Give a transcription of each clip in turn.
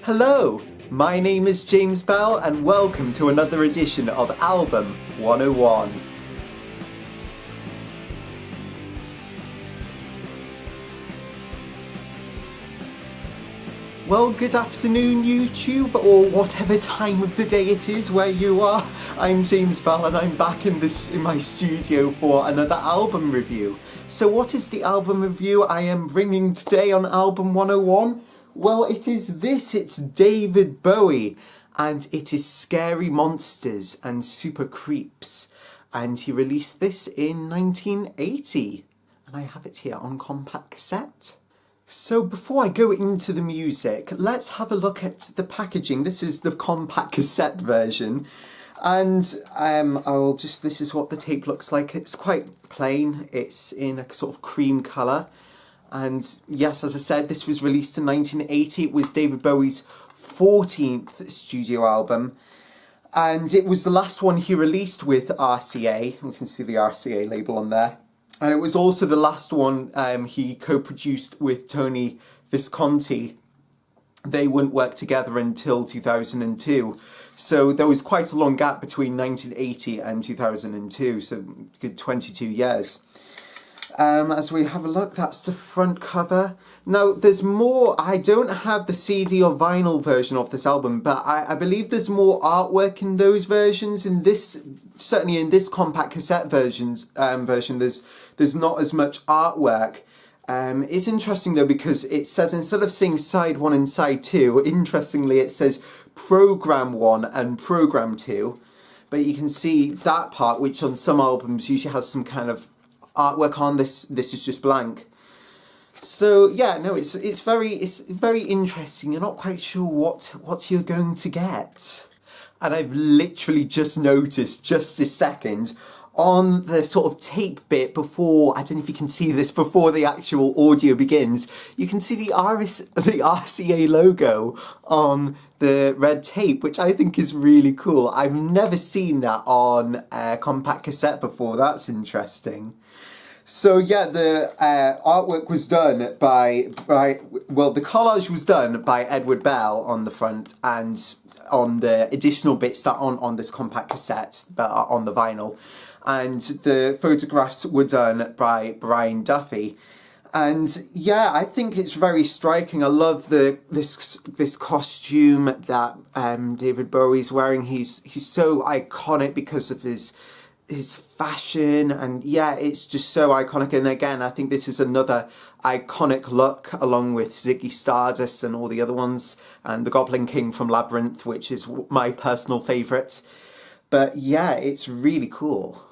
Hello, my name is James Bell and welcome to another edition of Album 101. Well, good afternoon YouTube, or whatever time of the day it is where you are. I'm James Bell and I'm back in my studio for another album review. So what is the album review I am bringing today on Album 101? Well, it's David Bowie, and it is Scary Monsters and Super Creeps, and he released this in 1980, and I have it here on compact cassette. So before I go into the music, let's have a look at the packaging. This is the compact cassette version, and this is what the tape looks like. It's quite plain, it's in a sort of cream colour. And yes, as I said, this was released in 1980. It was David Bowie's 14th studio album. And it was the last one he released with RCA. We can see the RCA label on there. And it was also the last one he co-produced with Tony Visconti. They wouldn't work together until 2002. So there was quite a long gap between 1980 and 2002, so a good 22 years. As we have a look, that's the front cover. Now, there's more. I don't have the CD or vinyl version of this album, but I believe there's more artwork in those versions. In this, certainly in this compact cassette version, there's not as much artwork. It's interesting though, because it says, instead of saying side 1 and side 2, interestingly it says program 1 and program 2. But you can see that part, which on some albums usually has some kind of artwork on. This is just blank. So yeah, no, it's very interesting. You're not quite sure what you're going to get. And I've literally just noticed just this second on the sort of tape bit before, I don't know if you can see this, before the actual audio begins, you can see the RCA logo on the red tape, which I think is really cool. I've never seen that on a compact cassette before. That's interesting. So yeah, the artwork was done by the collage was done by Edward Bell on the front, and on the additional bits that are on this compact cassette that are on the vinyl. And the photographs were done by Brian Duffy. And yeah, I think it's very striking. I love this costume that David Bowie's wearing. He's so iconic because of his fashion, and yeah, it's just so iconic. And again, I think this is another iconic look, along with Ziggy Stardust and all the other ones, and the Goblin King from Labyrinth, which is my personal favourite. But yeah, it's really cool.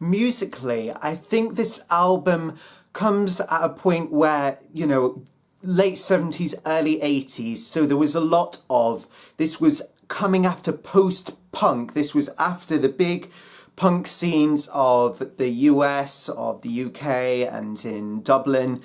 Musically, I think this album comes at a point where, you know, late 70s, early 80s, so there was a lot of, this was coming after post-punk. This was after the big punk scenes of the US, of the UK, and in Dublin.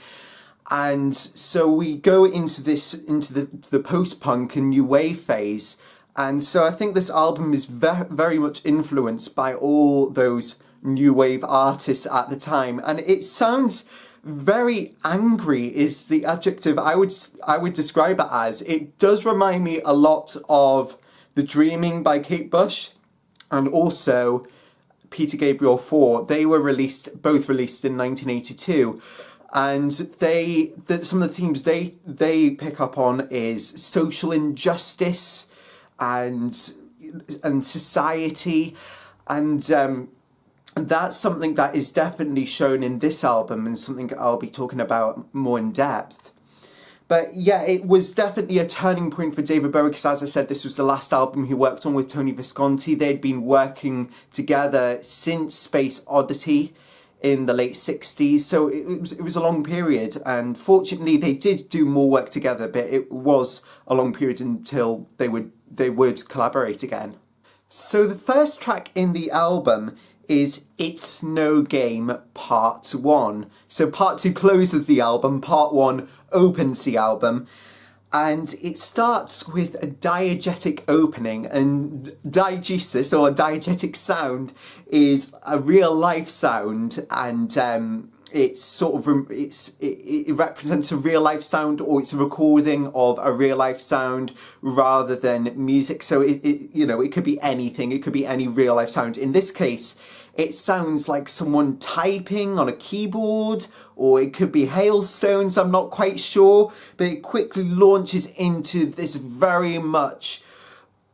And so we go into the post-punk and new wave phase. And so I think this album is very much influenced by all those new wave artists at the time, and it sounds very angry is the adjective I would describe it as. It does remind me a lot of The Dreaming by Kate Bush, and also Peter Gabriel 4. They were both released in 1982, and some of the themes they pick up on is social injustice and society, and that's something that is definitely shown in this album, and something I'll be talking about more in depth. But yeah, it was definitely a turning point for David Bowie, because as I said, this was the last album he worked on with Tony Visconti. They'd been working together since Space Oddity in the late 60s, so it was a long period, and fortunately they did do more work together, but it was a long period until they would collaborate again. So the first track in the album is It's No Game Part 1. So Part 2 closes the album, Part 1 opens the album, and it starts with a diegetic opening, and diegesis, or a diegetic sound, is a real life sound, and it's sort of it represents a real life sound, or it's a recording of a real life sound rather than music. So it could be anything. It could be any real life sound. In this case, it sounds like someone typing on a keyboard, or it could be hailstones. I'm not quite sure, but it quickly launches into this very much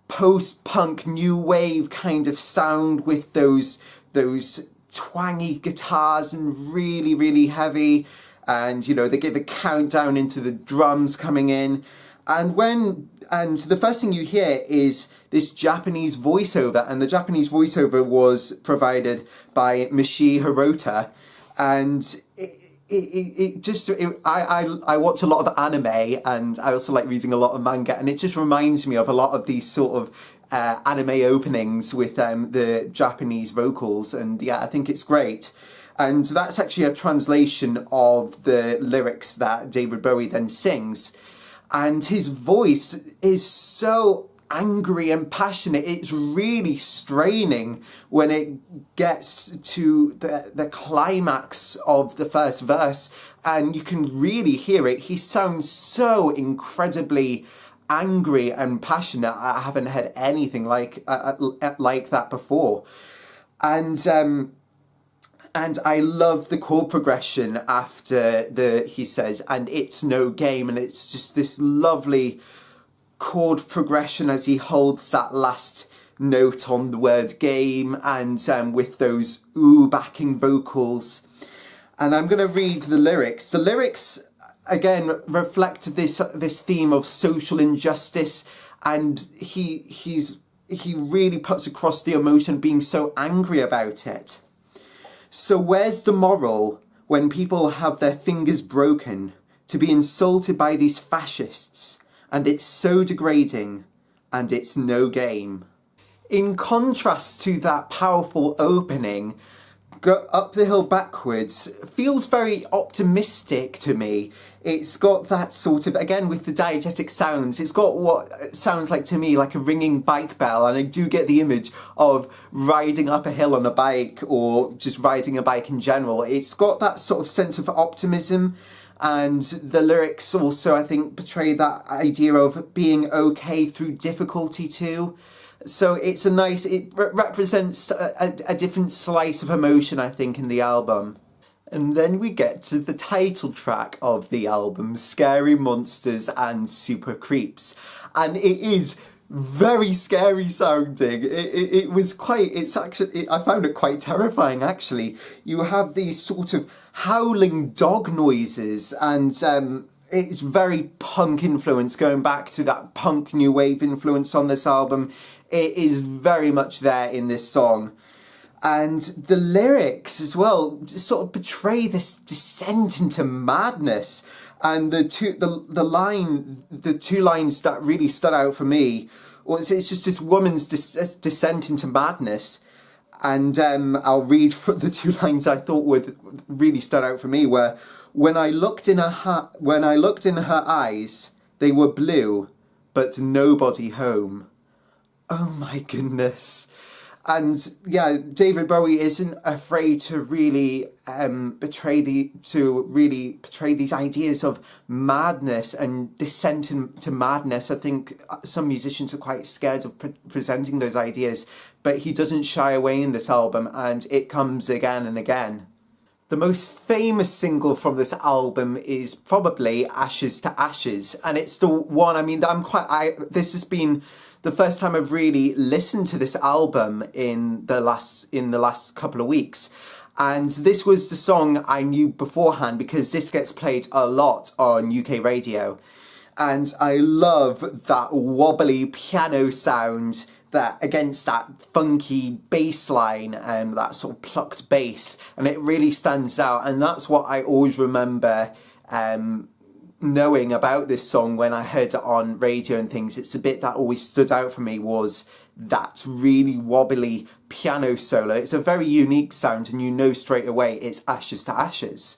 post-punk new wave kind of sound with those twangy guitars and really, really heavy. And, they give a countdown into the drums coming in. And the first thing you hear is this Japanese voiceover, and the Japanese voiceover was provided by Mishi Hirota. And I watch a lot of anime, and I also like reading a lot of manga, and it just reminds me of a lot of these sort of anime openings with the Japanese vocals, and yeah, I think it's great. And that's actually a translation of the lyrics that David Bowie then sings. And his voice is so angry and passionate. It's really straining when it gets to the climax of the first verse, and you can really hear it. He sounds so incredibly angry and passionate. I haven't heard anything like that before. And I love the chord progression after he says, "and it's no game," and it's just this lovely chord progression as he holds that last note on the word game, and with those ooh backing vocals. And I'm going to read the lyrics. The lyrics again reflect this theme of social injustice, and he really puts across the emotion of being so angry about it. So where's the moral when people have their fingers broken to be insulted by these fascists? And it's so degrading, and it's no game. In contrast to that powerful opening, Go Up the Hill Backwards feels very optimistic to me. It's got that sort of, again with the diegetic sounds, it's got what sounds like to me like a ringing bike bell, and I do get the image of riding up a hill on a bike, or just riding a bike in general. It's got that sort of sense of optimism. And the lyrics also, I think, portray that idea of being okay through difficulty too. So it represents a different slice of emotion, I think, in the album. And then we get to the title track of the album, Scary Monsters and Super Creeps. And it is very scary sounding. I found it quite terrifying, actually. You have these sort of howling dog noises, and it's very punk influence, going back to that punk new wave influence on this album. It is very much there in this song. And the lyrics as well just sort of portray this descent into madness. And the two lines that really stood out for me was, it's just this woman's descent into madness. And I'll read the two lines I thought would really stood out for me, were, when I looked in her eyes, they were blue, but nobody home. Oh my goodness. And yeah, David Bowie isn't afraid to really portray these ideas of madness and descent into madness. I think some musicians are quite scared of presenting those ideas, but he doesn't shy away in this album, and it comes again and again. The most famous single from this album is probably Ashes to Ashes, and it's the one, this has been the first time I've really listened to this album in the last couple of weeks. And this was the song I knew beforehand, because this gets played a lot on UK radio. And I love that wobbly piano sound that against that funky bass line and that sort of plucked bass, and it really stands out. And that's what I always remember knowing about this song when I heard it on radio and things. It's a bit that always stood out for me, was that really wobbly piano solo. It's a very unique sound, and you know straight away it's Ashes to Ashes.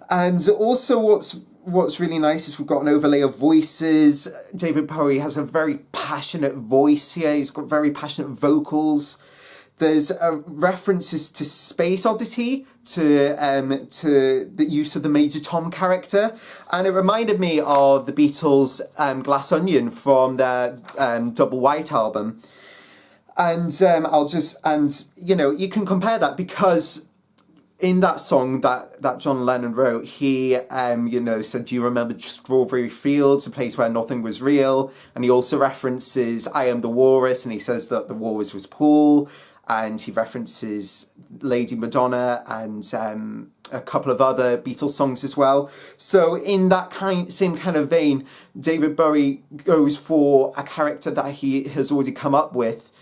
And also what's really nice is we've got an overlay of voices. David Bowie has a very passionate voice here. He's got very passionate vocals. There's references to Space Oddity, to the use of the Major Tom character, and it reminded me of the Beatles' Glass Onion from their Double White album. And you can compare that because in that song that John Lennon wrote, he, said, do you remember Strawberry Fields, a place where nothing was real? And he also references I Am the Walrus, and he says that the walrus was Paul, and he references Lady Madonna and a couple of other Beatles songs as well. So in that same kind of vein, David Bowie goes for a character that he has already come up with,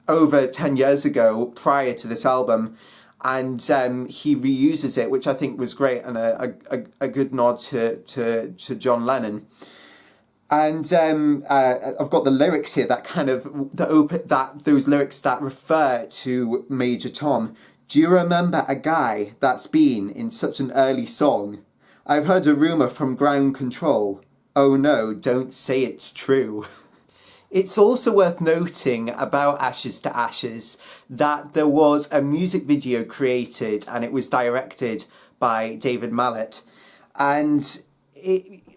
over 10 years ago, prior to this album, and he reuses it, which I think was great and a good nod to John Lennon. And I've got the lyrics here that kind of those lyrics that refer to Major Tom. Do you remember a guy that's been in such an early song? I've heard a rumour from ground control. Oh no, don't say it's true. It's also worth noting about Ashes to Ashes that there was a music video created, and it was directed by David Mallet. And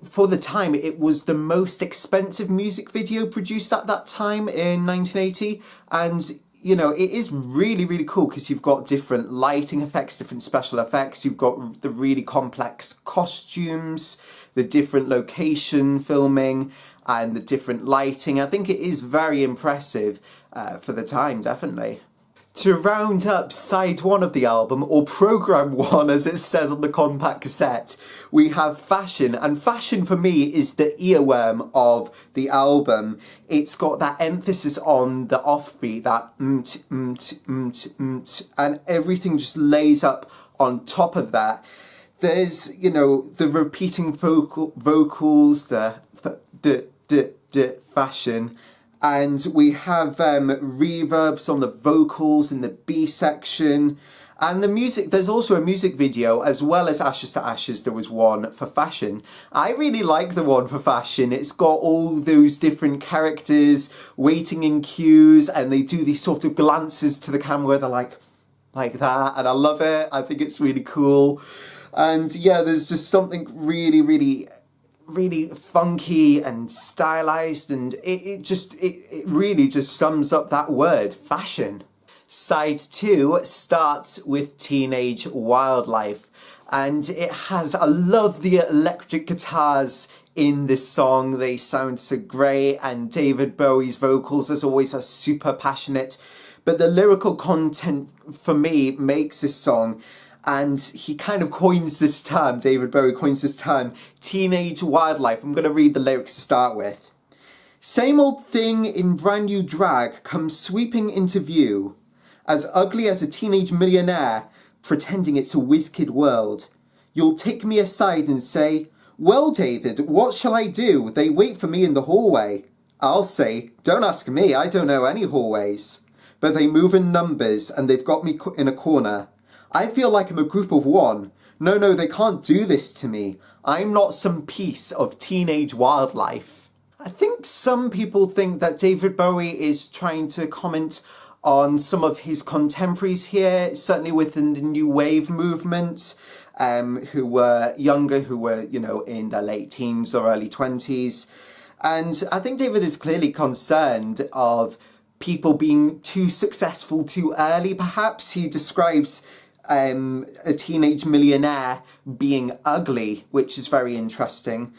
for the time, it was the most expensive music video produced at that time in 1980. And, it is really, really cool because you've got different lighting effects, different special effects. You've got the really complex costumes, the different location filming, and the different lighting. I think it is very impressive for the time, definitely. To round up side one of the album, or program one as it says on the compact cassette, we have Fashion, and Fashion for me is the earworm of the album. It's got that emphasis on the offbeat, that and everything just lays up on top of that. There's, the repeating vocals, the fashion, and we have reverbs on the vocals in the B section, and the music. There's also a music video, as well as Ashes to Ashes. There was one for Fashion. I really like the one for Fashion. It's got all those different characters waiting in queues, and they do these sort of glances to the camera. They're like that, and I love it. I think it's really cool. And yeah, there's just something really, really, really funky and stylized, and it really just sums up that word, fashion. Side 2 starts with Teenage Wildlife, and it has, I love the electric guitars in this song. They sound so great, and David Bowie's vocals, as always, are super passionate. But the lyrical content, for me, makes this song. And he kind of coins this term, David Bowie coins this term, Teenage Wildlife. I'm going to read the lyrics to start with. Same old thing in brand new drag comes sweeping into view, as ugly as a teenage millionaire pretending it's a whiz-kid world. You'll take me aside and say, well, David, what shall I do? They wait for me in the hallway. I'll say, don't ask me, I don't know any hallways. But they move in numbers and they've got me in a corner. I feel like I'm a group of one. No, they can't do this to me. I'm not some piece of teenage wildlife. I think some people think that David Bowie is trying to comment on some of his contemporaries here, certainly within the New Wave movement, who were younger, who were, in their late teens or early 20s. And I think David is clearly concerned of people being too successful too early, perhaps. He describes a teenage millionaire being ugly, which is very interesting.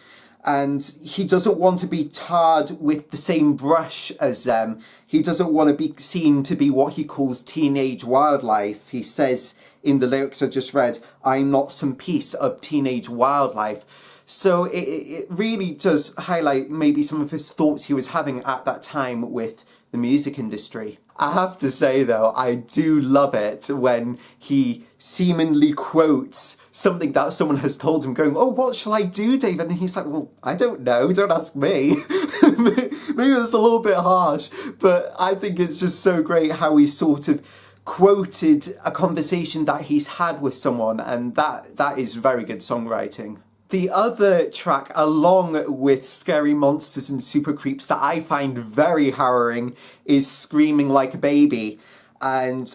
And he doesn't want to be tarred with the same brush as them. He doesn't want to be seen to be what he calls teenage wildlife. He says in the lyrics I just read, I'm not some piece of teenage wildlife. So it really does highlight maybe some of his thoughts he was having at that time with the music industry. I have to say though, I do love it when he seemingly quotes something that someone has told him, going, oh, what shall I do, David? And he's like, well, I don't know, don't ask me. Maybe that's a little bit harsh, but I think it's just so great how he sort of quoted a conversation that he's had with someone, and that is very good songwriting. The other track, along with Scary Monsters and Super Creeps, that I find very harrowing is Screaming Like a Baby. And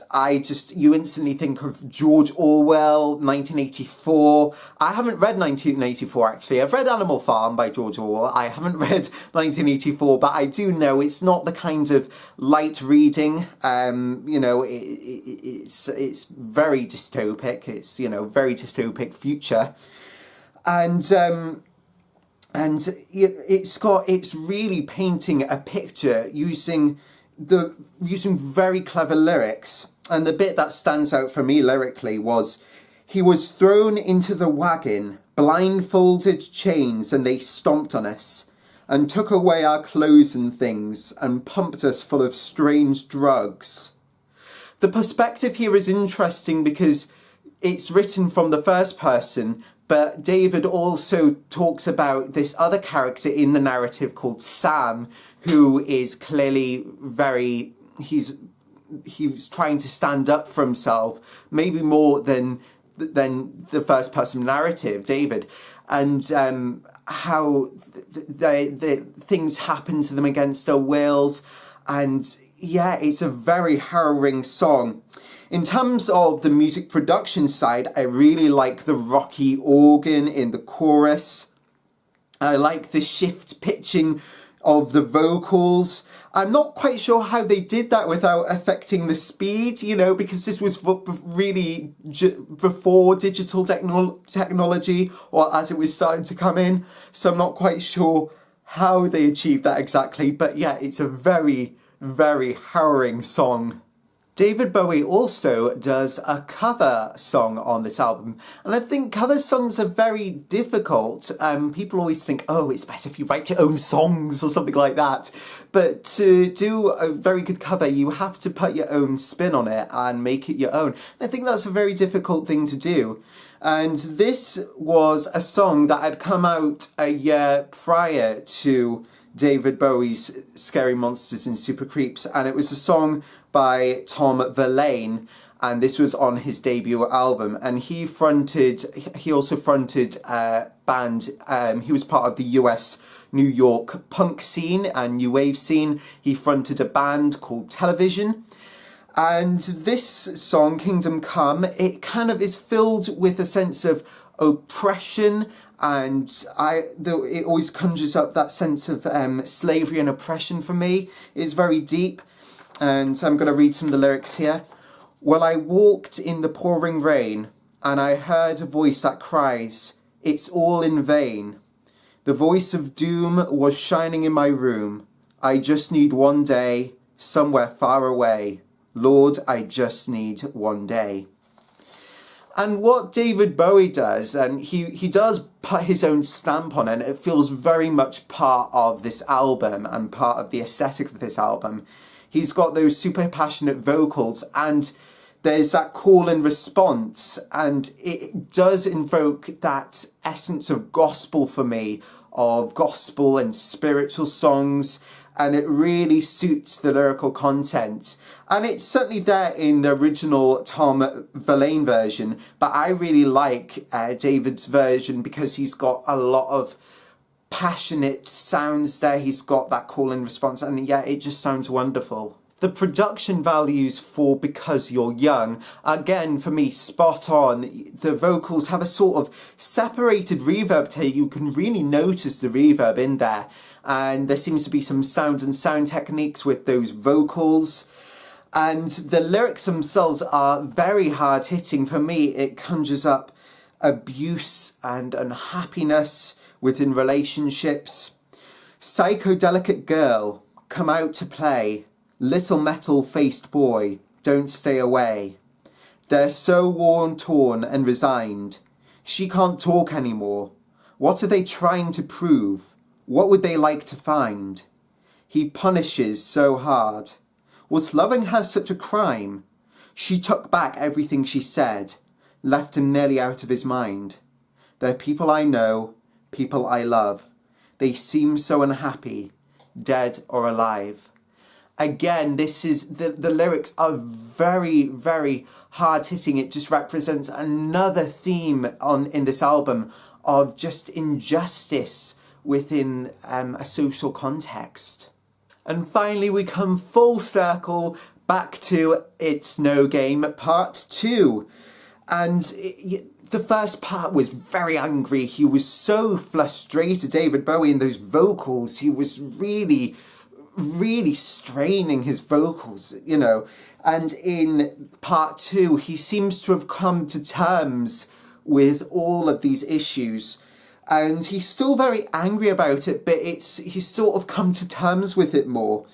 you instantly think of George Orwell, 1984. I haven't read 1984, actually. I've read Animal Farm by George Orwell. I haven't read 1984, but I do know it's not the kind of light reading. It's very dystopic. It's, very dystopic future. And it's really painting a picture using very clever lyrics. And the bit that stands out for me lyrically was, he was thrown into the wagon, blindfolded chains, and they stomped on us and took away our clothes and things and pumped us full of strange drugs. The perspective here is interesting because it's written from the first person, but David also talks about this other character in the narrative called Sam, who is clearly he's trying to stand up for himself, maybe more than the first person narrative, David, and how the things happen to them against their wills, and yeah, it's a very harrowing song. In terms of the music production side, I really like the rocky organ in the chorus. I like the shift pitching of the vocals. I'm not quite sure how they did that without affecting the speed, because this was really before digital technology, or as it was starting to come in. So I'm not quite sure how they achieved that exactly. But yeah, it's a very, very harrowing song. David Bowie also does a cover song on this album, and I think cover songs are very difficult. People always think, oh, it's better if you write your own songs or something like that, but to do a very good cover, you have to put your own spin on it and make it your own. I think that's a very difficult thing to do, and this was a song that had come out a year prior to David Bowie's Scary Monsters and Super Creeps, and it was a song by Tom Verlaine, and this was on his debut album, and he also fronted a band. He was part of the US New York punk scene and new wave scene. He fronted a band called Television, and this song, Kingdom Come, it kind of is filled with a sense of oppression, and it always conjures up that sense of slavery and oppression for me. It's very deep, and I'm going to read some of the lyrics here. Well, I walked in the pouring rain, and I heard a voice that cries, it's all in vain. The voice of doom was shining in my room. I just need one day, somewhere far away. Lord, I just need one day. And what David Bowie does, and he does put his own stamp on it, and it feels very much part of this album and part of the aesthetic of this album. He's got those super passionate vocals, and there's that call and response, and it does invoke that essence of gospel for me, of gospel and spiritual songs, and it really suits the lyrical content. And it's certainly there in the original Tom Verlaine version, but I really like David's version because he's got a lot of passionate sounds there. He's got that call and response, and yeah, it just sounds wonderful. The production values for Because You're Young, again, for me, spot on. The vocals have a sort of separated reverb tape. You can really notice the reverb in there. And there seems to be some sound and sound techniques with those vocals. And the lyrics themselves are very hard-hitting. For me, it conjures up abuse and unhappiness within relationships. Psychodelicate girl, come out to play. Little metal-faced boy, don't stay away. They're so worn, torn and resigned. She can't talk anymore. What are they trying to prove? What would they like to find? He punishes so hard. Was loving her such a crime? She took back everything she said, left him nearly out of his mind. They're people I know, people I love. They seem so unhappy, dead or alive. Again, this is the lyrics are very, very hard hitting. It just represents another theme in this album of just injustice within a social context. And finally, we come full circle back to It's No Game Part 2. And the first part was very angry. He was so frustrated, David Bowie, in those vocals. He was really, really straining his vocals, you know. And in Part 2, he seems to have come to terms with all of these issues. And he's still very angry about it, but he's sort of come to terms with it more.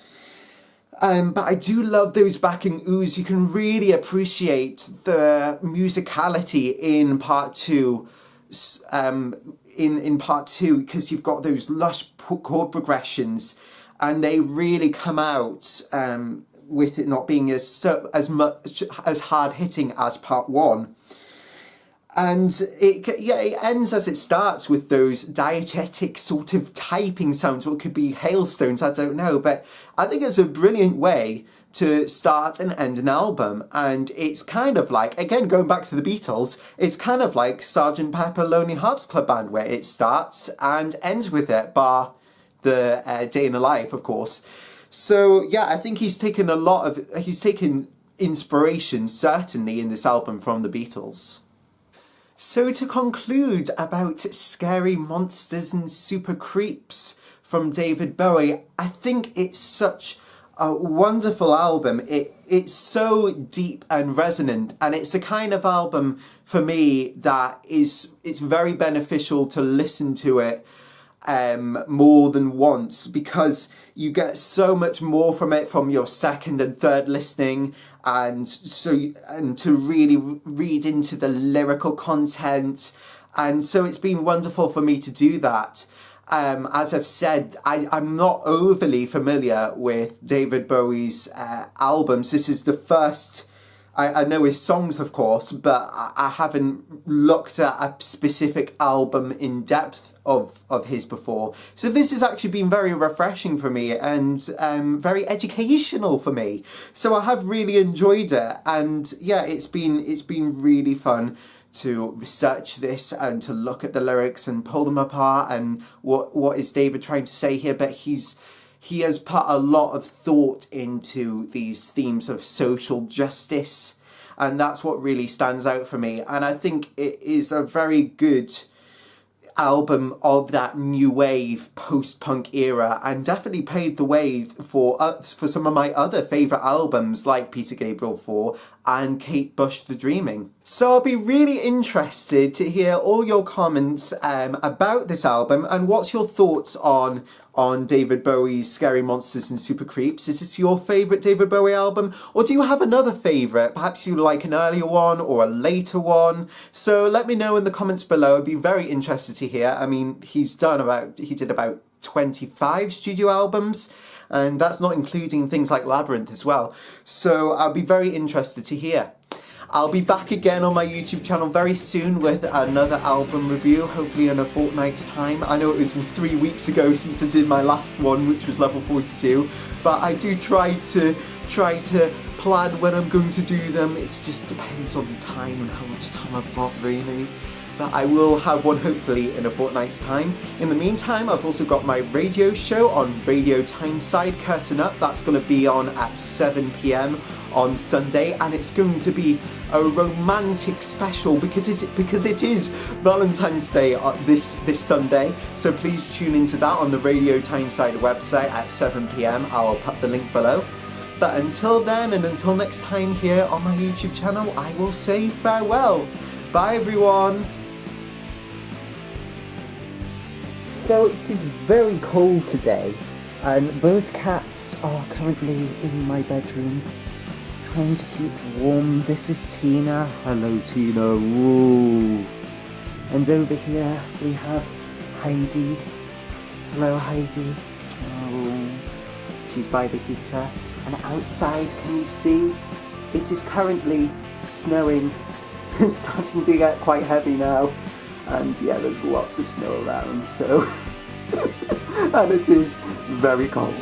But I do love those backing oohs. You can really appreciate the musicality in Part 2. In Part 2, because you've got those lush chord progressions, and they really come out with it not being as hard hitting as Part 1. And it ends as it starts with those diegetic sort of typing sounds, or it could be hailstones, I don't know. But I think it's a brilliant way to start and end an album. And it's kind of like, again, going back to the Beatles, it's kind of like Sgt. Pepper Lonely Hearts Club Band, where it starts and ends with it, bar the Day in the Life, of course. So yeah, I think he's taken inspiration, certainly, in this album from the Beatles. So to conclude about Scary Monsters and Super Creeps from David Bowie, I think it's such a wonderful album. It's so deep and resonant, and it's the kind of album for me that it's very beneficial to listen to it more than once, because you get so much more from it from your second and third listening, and to really read into the lyrical content. And so it's been wonderful for me to do that. As I've said, I'm not overly familiar with David Bowie's albums. This is the first. I know his songs, of course, but I haven't looked at a specific album in depth of his before. So this has actually been very refreshing for me, and very educational for me. So I have really enjoyed it, and yeah, it's been really fun to research this and to look at the lyrics and pull them apart and what is David trying to say here. But he has put a lot of thought into these themes of social justice, and that's what really stands out for me. And I think it is a very good album of that new wave post-punk era, and definitely paved the way for some of my other favourite albums like Peter Gabriel 4 and Kate Bush The Dreaming. So I'll be really interested to hear all your comments about this album, and what's your thoughts on David Bowie's Scary Monsters and Super Creeps. Is this your favourite David Bowie album, or do you have another favourite? Perhaps you like an earlier one or a later one. So let me know in the comments below. I'd be very interested to hear. I mean, he did about 25 studio albums, and that's not including things like Labyrinth as well. So I'll be very interested to hear. I'll be back again on my YouTube channel very soon with another album review, hopefully in a fortnight's time. I know it was 3 weeks ago since I did my last one, which was Level 42, but I do try to plan when I'm going to do them. It just depends on the time and how much time I've got, really. But I will have one hopefully in a fortnight's time. In the meantime, I've also got my radio show on Radio Tyneside, Curtain Up. That's going to be on at 7 p.m. on Sunday, and it's going to be a romantic special because it is Valentine's Day this Sunday. So please tune into that on the Radio Tyneside website at 7 p.m. I'll put the link below. But until then, and until next time here on my YouTube channel, I will say farewell. Bye everyone. So it is very cold today, and both cats are currently in my bedroom trying to keep warm. This is Tina. Hello Tina. Woo. And over here we have Heidi. Hello Heidi. Oh, she's by the heater. And outside, can you see? It is currently snowing. It's starting to get quite heavy now. And yeah, there's lots of snow around, so and it is very cold.